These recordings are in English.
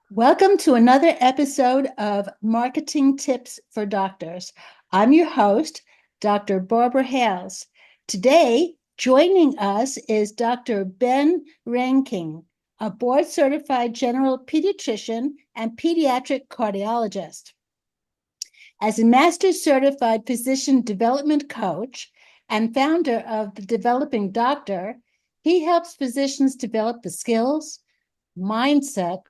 Welcome to another episode of Marketing Tips for Doctors. I'm your host, Dr. Barbara Hales. Today, joining us is Dr. Ben Reinking, a board-certified general pediatrician and pediatric cardiologist. As a master's certified physician development coach and founder of the Developing Doctor, he helps physicians develop the skills, mindset,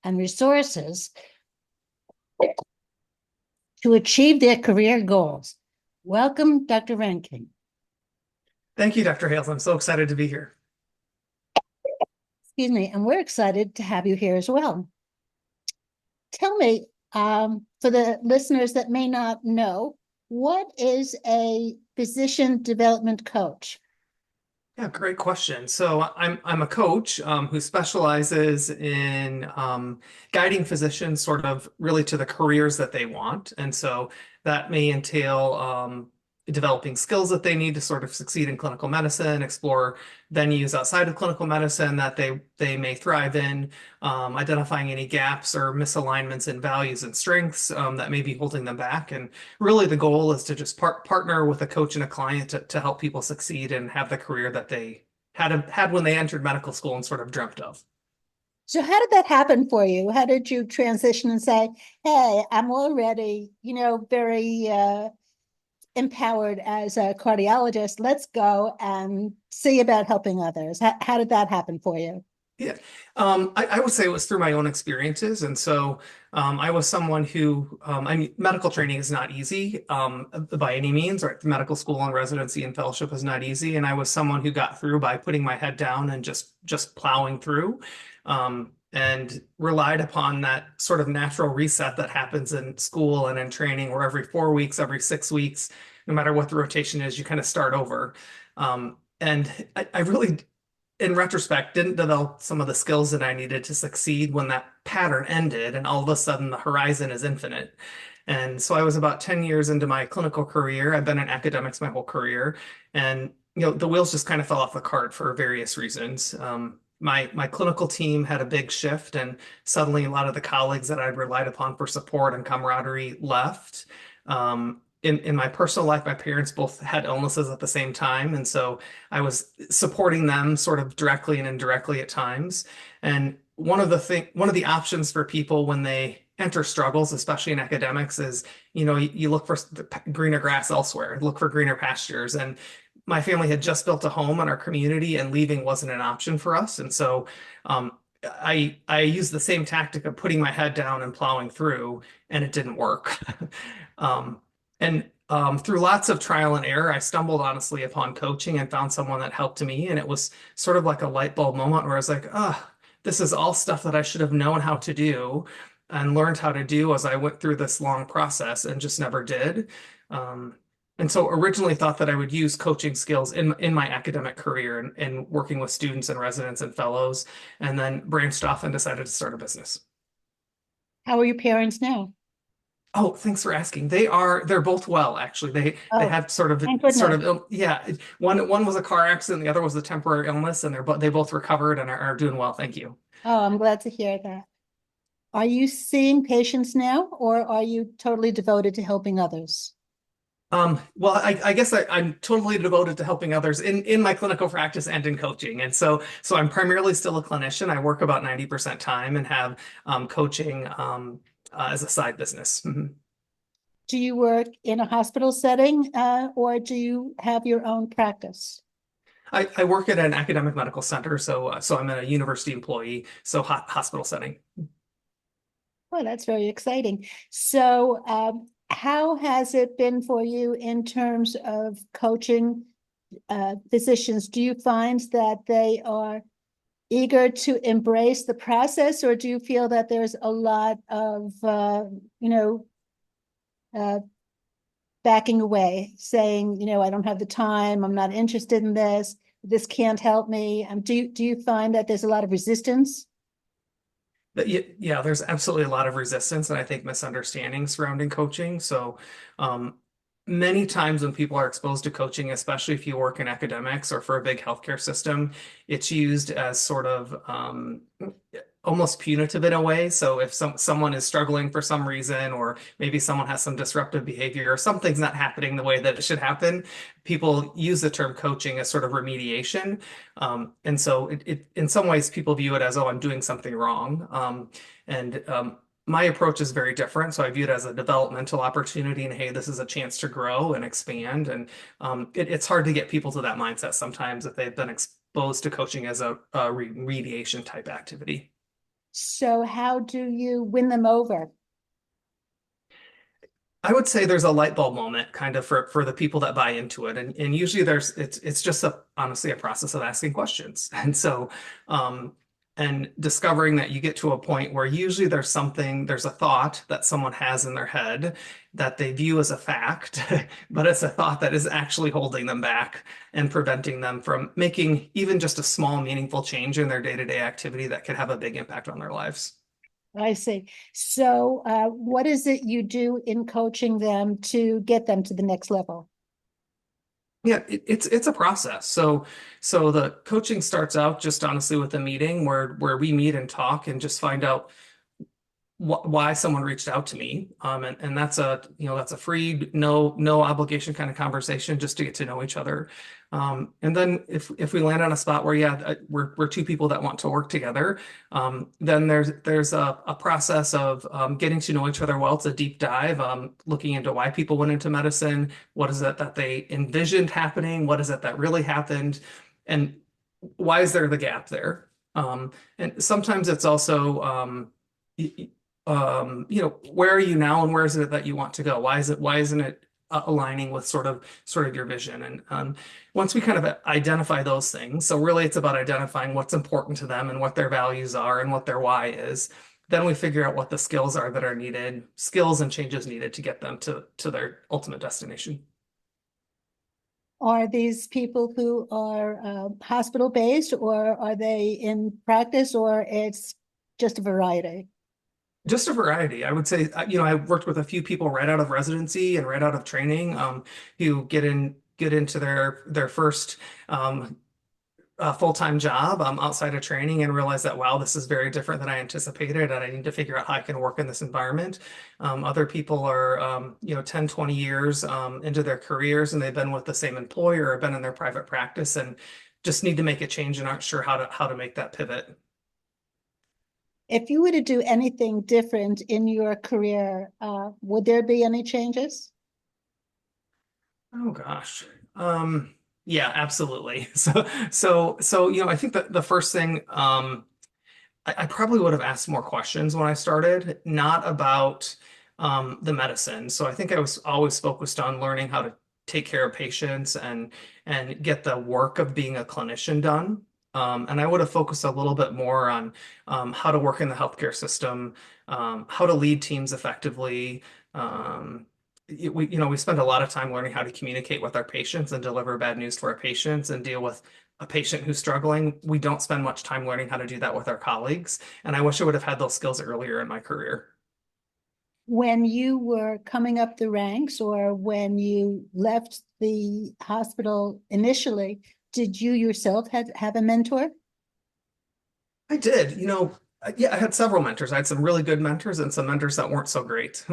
and resources to achieve their career goals. Welcome, Dr. Rankin. Thank you, Dr. Hales. I'm so excited to be here. Excuse me, and we're excited to have you here as well. Tell me, for the listeners that may not know, what is a physician development coach? Yeah, great question. So I'm a coach who specializes in guiding physicians sort of really to the careers that they want. And so that may entail developing skills that they need to sort of succeed in clinical medicine, explore venues outside of clinical medicine that they may thrive in, identifying any gaps or misalignments in values and strengths that may be holding them back. And really the goal is to just partner with a coach and a client to help people succeed and have the career that they had when they entered medical school and sort of dreamt of. So how did that happen for you? How did you transition and say, hey, I'm already, very empowered as a cardiologist. Let's go and see about helping others. How did that happen for you? Yeah, I would say it was through my own experiences. And so I was someone who, I mean, medical training is not easy by any means, right? Medical school and residency and fellowship is not easy. And I was someone who got through by putting my head down and just plowing through and relied upon that sort of natural reset that happens in school and in training, where every 4 weeks, every 6 weeks, no matter what the rotation is, you kind of start over. And I really in retrospect, didn't develop some of the skills that I needed to succeed when that pattern ended, and all of a sudden the horizon is infinite. And so I was about 10 years into my clinical career. I've been in academics my whole career, and the wheels just kind of fell off the cart for various reasons. My clinical team had a big shift, and suddenly a lot of the colleagues that I'd relied upon for support and camaraderie left. In my personal life, my parents both had illnesses at the same time, and so I was supporting them sort of directly and indirectly at times. And one of the options for people when they enter struggles, especially in academics, is you look for greener grass elsewhere, look for greener pastures. And my family had just built a home in our community, and leaving wasn't an option for us. And so I used the same tactic of putting my head down and plowing through, and it didn't work. Um, and through lots of trial and error, I stumbled honestly upon coaching and found someone that helped me. And it was sort of like a light bulb moment where I was like, oh, this is all stuff that I should have known how to do and learned how to do as I went through this long process and just never did. Um, and so originally thought that I would use coaching skills in my academic career and working with students and residents and fellows, and then branched off and decided to start a business. How are your parents now? Oh, thanks for asking. They're both well, actually. They Oh, had sort of thank goodness. yeah. One was a car accident, the other was a temporary illness, and they both recovered and are doing well. Thank you. Oh, I'm glad to hear that. Are you seeing patients now, or are you totally devoted to helping others? Well, I guess I'm totally devoted to helping others in my clinical practice and in coaching. And so I'm primarily still a clinician. I work about 90% time and have coaching as a side business. Mhm. Do you work in a hospital setting, or do you have your own practice? I work at an academic medical center, so I'm a university employee, so hospital setting. Oh, that's very exciting. So, how has it been for you in terms of coaching physicians? Do you find that they are eager to embrace the process, or do you feel that there's a lot of, you know, uh, backing away, saying, I don't have the time, I'm not interested in this can't help me? Do you find that there's a lot of resistance? Yeah, there's absolutely a lot of resistance and I think misunderstanding surrounding coaching. So, um, many times when people are exposed to coaching, especially if you work in academics or for a big healthcare system, it's used as sort of almost punitive in a way. So if someone is struggling for some reason, or maybe someone has some disruptive behavior, or something's not happening the way that it should happen, people use the term coaching as sort of remediation. And so in some ways, people view it as, oh, I'm doing something wrong. And My approach is very different. So I view it as a developmental opportunity, and hey, this is a chance to grow and expand. And it's hard to get people to that mindset sometimes if they've been exposed to coaching as a remediation type activity. So how do you win them over? I would say there's a light bulb moment kind of for the people that buy into it. And usually it's just honestly a process of asking questions. Um and discovering that you get to a point where usually there's a thought that someone has in their head that they view as a fact, but it's a thought that is actually holding them back and preventing them from making even just a small meaningful change in their day-to-day activity that could have a big impact on their lives. I see. So, what is it you do in coaching them to get them to the next level? Yeah, it's a process. So the coaching starts out just honestly with a meeting where we meet and talk and just find out why someone reached out to me. And that's that's a free, no obligation kind of conversation just to get to know each other. And then if we land on a spot where, yeah, we're two people that want to work together, then there's a process of getting to know each other well. It's a deep dive, looking into why people went into medicine, what is it that they envisioned happening, what is it that really happened, and why is there the gap there? And sometimes it's also where are you now and where is it that you want to go? Why isn't it aligning with sort of your vision? And once we kind of identify those things, so really it's about identifying what's important to them and what their values are and what their why is. Then we figure out what the skills are that are needed, skills and changes needed to get them to their ultimate destination. Are these people who are hospital based, or are they in practice, or it's just a variety? Just a variety. I would say, I worked with a few people right out of residency and right out of training, who get into their first full-time job outside of training and realize that, wow, this is very different than I anticipated, and I need to figure out how I can work in this environment. Other people are, 10, 20 years into their careers, and they've been with the same employer or been in their private practice and just need to make a change and aren't sure how to make that pivot. If you were to do anything different in your career, would there be any changes? Oh gosh. Yeah, absolutely. I think that the first thing, I probably would have asked more questions when I started, not about the medicine. So I think I was always focused on learning how to take care of patients and get the work of being a clinician done. And I would have focused a little bit more on how to work in the healthcare system, how to lead teams effectively. We spend a lot of time learning how to communicate with our patients and deliver bad news to our patients and deal with a patient who's struggling. We don't spend much time learning how to do that with our colleagues. And I wish I would have had those skills earlier in my career. When you were coming up the ranks, or when you left the hospital initially, did you yourself have a mentor? I did, yeah, I had several mentors. I had some really good mentors and some mentors that weren't so great.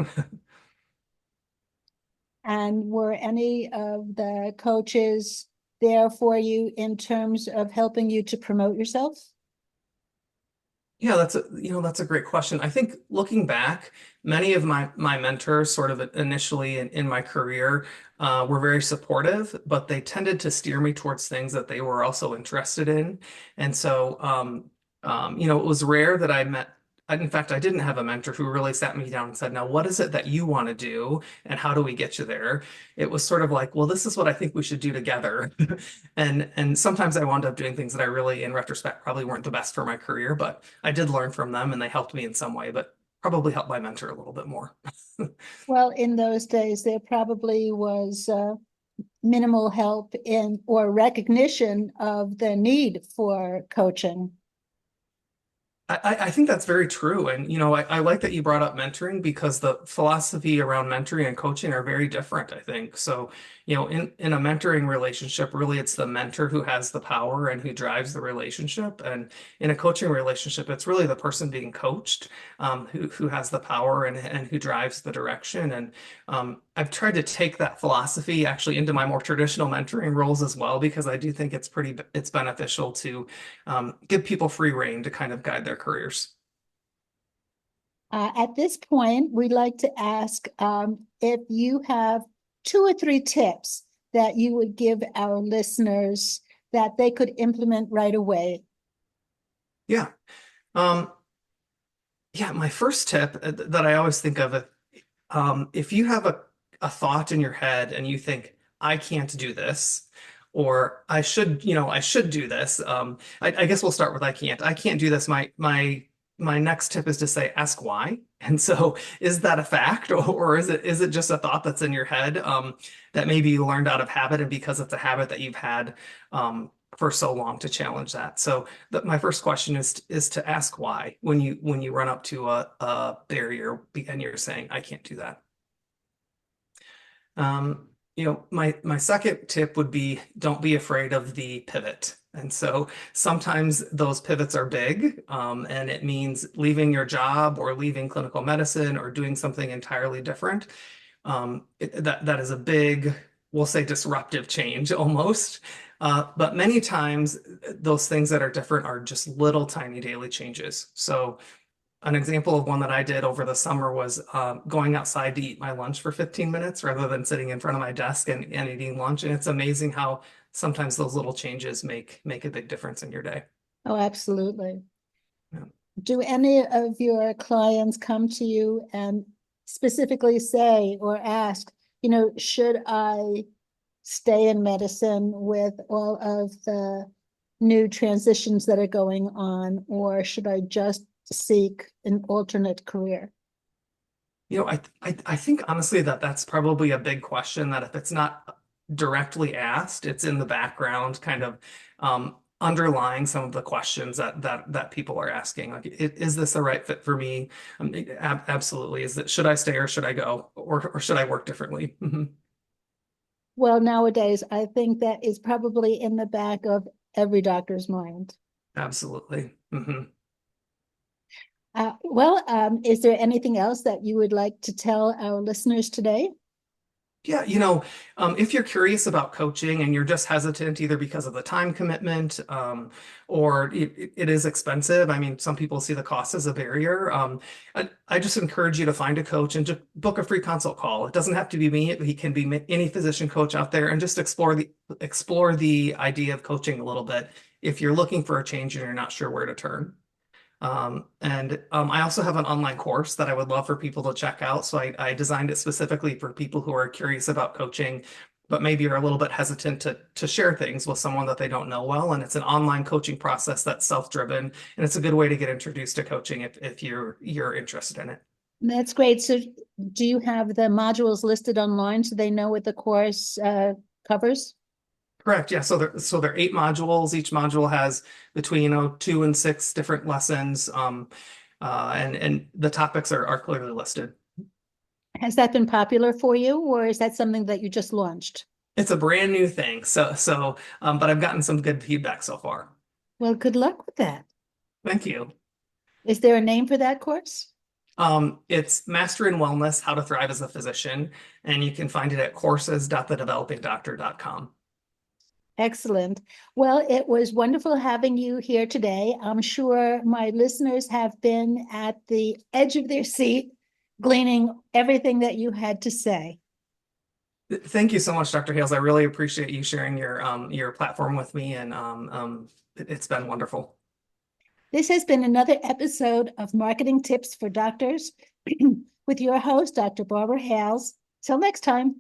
And were any of the coaches there for you in terms of helping you to promote yourself? Yeah, that's a great question. I think looking back, many of my mentors sort of initially in my career were very supportive, but they tended to steer me towards things that they were also interested in. And so it was rare that in fact, I didn't have a mentor who really sat me down and said, now, what is it that you want to do and how do we get you there? It was sort of like, well, this is what I think we should do together. And sometimes I wound up doing things that I really, in retrospect, probably weren't the best for my career, but I did learn from them and they helped me in some way, but probably helped my mentor a little bit more. Well, in those days, there probably was minimal help in or recognition of the need for coaching. I think that's very true. And, I like that you brought up mentoring because the philosophy around mentoring and coaching are very different, I think. So, in a mentoring relationship, really it's the mentor who has the power and who drives the relationship. And in a coaching relationship, it's really the person being coached, who has the power and who drives the direction. And I've tried to take that philosophy actually into my more traditional mentoring roles as well, because I do think it's beneficial to give people free rein to kind of guide their careers. At this point, we'd like to ask if you have 2 or 3 tips that you would give our listeners that they could implement right away. Yeah. Um, yeah, my first tip that I always think of, if you have a thought in your head and you think, I can't do this, or I should do this. I guess we'll start with I can't. I can't do this. My next tip is to say, ask why. And so, is that a fact, or is it just a thought that's in your head, that maybe you learned out of habit, and because it's a habit that you've had for so long to challenge that. So, my first question is to ask why when you run up to a barrier and you're saying, I can't do that. My second tip would be don't be afraid of the pivot. And so sometimes those pivots are big, and it means leaving your job or leaving clinical medicine or doing something entirely different. That is a big, we'll say, disruptive change almost. But many times those things that are different are just little tiny daily changes. So an example of one that I did over the summer was going outside to eat my lunch for 15 minutes rather than sitting in front of my desk and eating lunch. And it's amazing how sometimes those little changes make a big difference in your day. Oh, absolutely. Yeah. Do any of your clients come to you and specifically say or ask, should I stay in medicine with all of the new transitions that are going on, or should I just seek an alternate career? I think honestly that that's probably a big question that if it's not directly asked, it's in the background, kind of underlying some of the questions that people are asking. Like, is this the right fit for me? Absolutely. Should I stay or should I go, or should I work differently? Mhm. Well, nowadays, I think that is probably in the back of every doctor's mind. Absolutely. Mhm. Is there anything else that you would like to tell our listeners today? Yeah, if you're curious about coaching and you're just hesitant either because of the time commitment, or it is expensive. I mean, some people see the cost as a barrier. I just encourage you to find a coach and just book a free consult call. It doesn't have to be me. He can be any physician coach out there, and just explore the idea of coaching a little bit if you're looking for a change and you're not sure where to turn. And I also have an online course that I would love for people to check out. So I designed it specifically for people who are curious about coaching, but maybe are a little bit hesitant to share things with someone that they don't know well. And it's an online coaching process that's self-driven, and it's a good way to get introduced to coaching if you're interested in it. That's great. So, do you have the modules listed online so they know what the course covers? Correct. Yeah. So they're 8 modules. Each module has between 2 and 6 different lessons. And the topics are clearly listed. Has that been popular for you, or is that something that you just launched? It's a brand new thing. But I've gotten some good feedback so far. Well, good luck with that. Thank you. Is there a name for that course? It's Master in Wellness, How to Thrive as a Physician, and you can find it at courses.thedevelopingdoctor.com. Excellent. Well, it was wonderful having you here today. I'm sure my listeners have been at the edge of their seat, gleaning everything that you had to say. Thank you so much, Dr. Hales. I really appreciate you sharing your platform with me, and it's been wonderful. This has been another episode of Marketing Tips for Doctors with your host, Dr. Barbara Hales. Till next time.